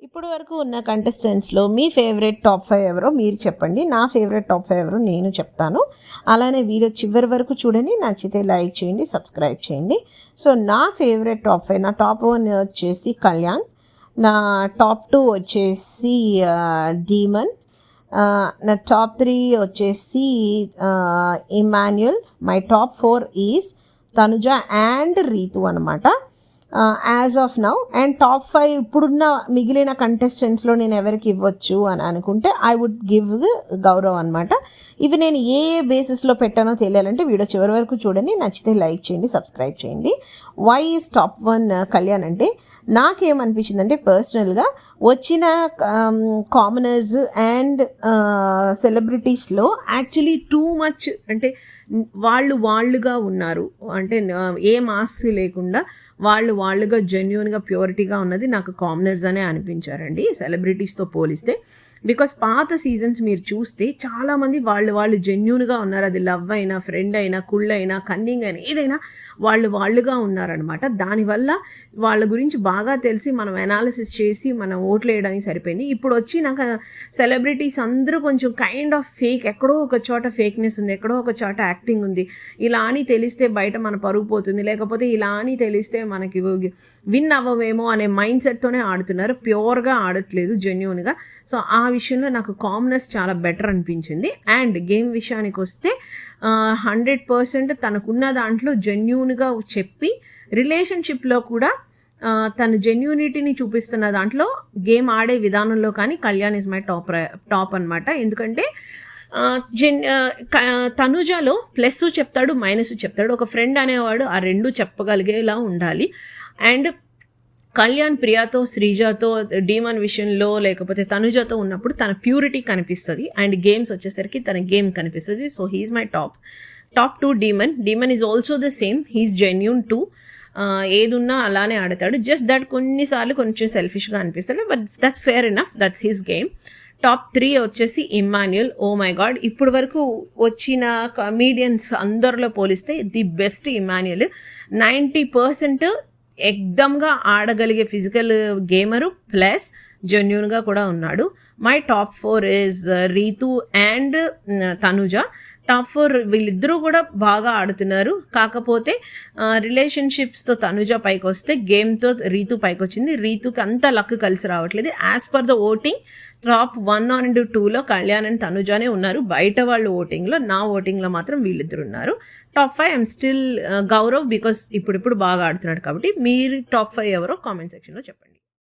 ఇప్పుడు వరకు ఉన్న కంటెస్టెంట్స్లో మీ ఫేవరెట్ టాప్ 5 ఎవరో మీరు చెప్పండి. నా ఫేవరెట్ టాప్ 5 ఎవరో నేను చెప్తాను. అలానే వీడియో చివరి వరకు చూడండి. నచ్చితే లైక్ చేయండి, సబ్స్క్రైబ్ చేయండి. సో నా ఫేవరెట్ టాప్ 5, నా టాప్ 1 వచ్చేసి కళ్యాణ్, నా టాప్ 2 వచ్చేసి డీమన్, నా టాప్ 3 వచ్చేసి Emmanuel, my top 4 is Tanuja and Ritu అనమాట as of now. And top 5 ఇప్పుడున్న మిగిలిన కంటెస్టెంట్స్లో నేను ఎవరికి ఇవ్వచ్చు అని అనుకుంటే ఐ వుడ్ గివ్ గౌరవ్ అనమాట. ఇవి నేను ఏ బేసిస్లో పెట్టానో తెలియాలంటే వీడియో చివరి వరకు చూడండి. నచ్చితే లైక్ చేయండి, సబ్స్క్రైబ్ చేయండి. వై ఈజ్ టాప్ 1 కళ్యాణ్ అంటే నాకేమనిపించిందంటే పర్సనల్గా వచ్చిన కామనర్స్ అండ్ సెలబ్రిటీస్లో యాక్చువల్లీ టూ మచ్ అంటే వాళ్ళుగా ఉన్నారు. అంటే ఏ మాస్క్ లేకుండా వాళ్ళుగా జెన్యూన్గా ప్యూరిటీగా ఉన్నది నాకు కామనర్స్ అనే అనిపించారండి సెలబ్రిటీస్తో పోలిస్తే. బికాస్ పాత సీజన్స్ మీరు చూస్తే చాలామంది వాళ్ళు జెన్యూన్గా ఉన్నారు. అది లవ్ అయినా, ఫ్రెండ్ అయినా, కుళ్ళైనా, కన్నింగ్ అయినా, ఏదైనా వాళ్ళుగా ఉన్నారనమాట. దానివల్ల వాళ్ళ గురించి బాగా తెలిసి మనం అనాలిసిస్ చేసి మనం ఓట్లు వేయడానికి సరిపోయింది. ఇప్పుడు వచ్చి నాకు సెలబ్రిటీస్ అందరూ కొంచెం కైండ్ ఆఫ్ ఫేక్, ఎక్కడో ఒక చోట ఫేక్నెస్ ఉంది, ఎక్కడో ఒక చోట యాక్టింగ్ ఉంది. ఇలా అని తెలిస్తే బయట మన పరుగు పోతుంది, లేకపోతే ఇలా అని తెలిస్తే మనకి విన్ అవ్వమేమో అనే మైండ్ సెట్తోనే ఆడుతున్నారు. ప్యూర్గా ఆడట్లేదు, జెన్యూన్గా. సో ఆ విషయంలో నాకు కామనర్స్ చాలా బెటర్ అనిపించింది. అండ్ గేమ్ విషయానికి వస్తే 100% తనకున్న దాంట్లో జెన్యూన్గా చెప్పి రిలేషన్షిప్లో కూడా తన జెన్యూనిటీని చూపిస్తున్న దాంట్లో గేమ్ ఆడే విధానంలో కానీ కళ్యాణ్ ఇస్ మై టాప్ అనమాట. ఎందుకంటే తనుజాలో ప్లస్ చెప్తాడు, మైనస్ చెప్తాడు. ఒక ఫ్రెండ్ అనేవాడు ఆ రెండు చెప్పగలిగేలా ఉండాలి. అండ్ కళ్యాణ్ ప్రియాతో, శ్రీజాతో, డీమన్ విషయంలో లేకపోతే తనుజాతో ఉన్నప్పుడు తన ప్యూరిటీ కనిపిస్తుంది. అండ్ గేమ్స్ వచ్చేసరికి తన గేమ్ కనిపిస్తుంది. So he's my top 2 Demon is also the same. He's genuine too. ఏదున్నా అలానే ఆడతాడు. జస్ట్ దట్ కొన్నిసార్లు కొంచెం సెల్ఫిష్గా అనిపిస్తాడు, but that's fair enough, that's his game. Top 3 వచ్చేసి ఇమాన్యుయల్. ఓ మై గాడ్, ఇప్పటి వరకు వచ్చిన కమీడియన్స్ అందరిలో పోలిస్తే ది బెస్ట్ ఇమాన్యుయల్. 90% ఎక్దమ్గా ఆడగలిగే ఫిజికల్ గేమరు ప్లస్ జెన్యూన్గా కూడా ఉన్నాడు. My top 4 is Ritu and Tanuja. Top 4 వీళ్ళిద్దరూ కూడా బాగా ఆడుతున్నారు. కాకపోతే రిలేషన్షిప్స్తో తనుజ పైకి వస్తే గేమ్తో రీతు పైకి వచ్చింది. రీతుకి అంత లక్ కలిసి రావట్లేదు. As per the voting top 1 and 2లో కళ్యాణ్ అండ్ తనుజానే ఉన్నారు. బయట వాళ్ళు ఓటింగ్లో, నా ఓటింగ్లో మాత్రం వీళ్ళిద్దరు ఉన్నారు. Top 5 I'm still Gaurav, because ఇప్పుడు బాగా ఆడుతున్నాడు కాబట్టి. మీరు టాప్ 5 ఎవరో కామెంట్ సెక్షన్లో చెప్పండి.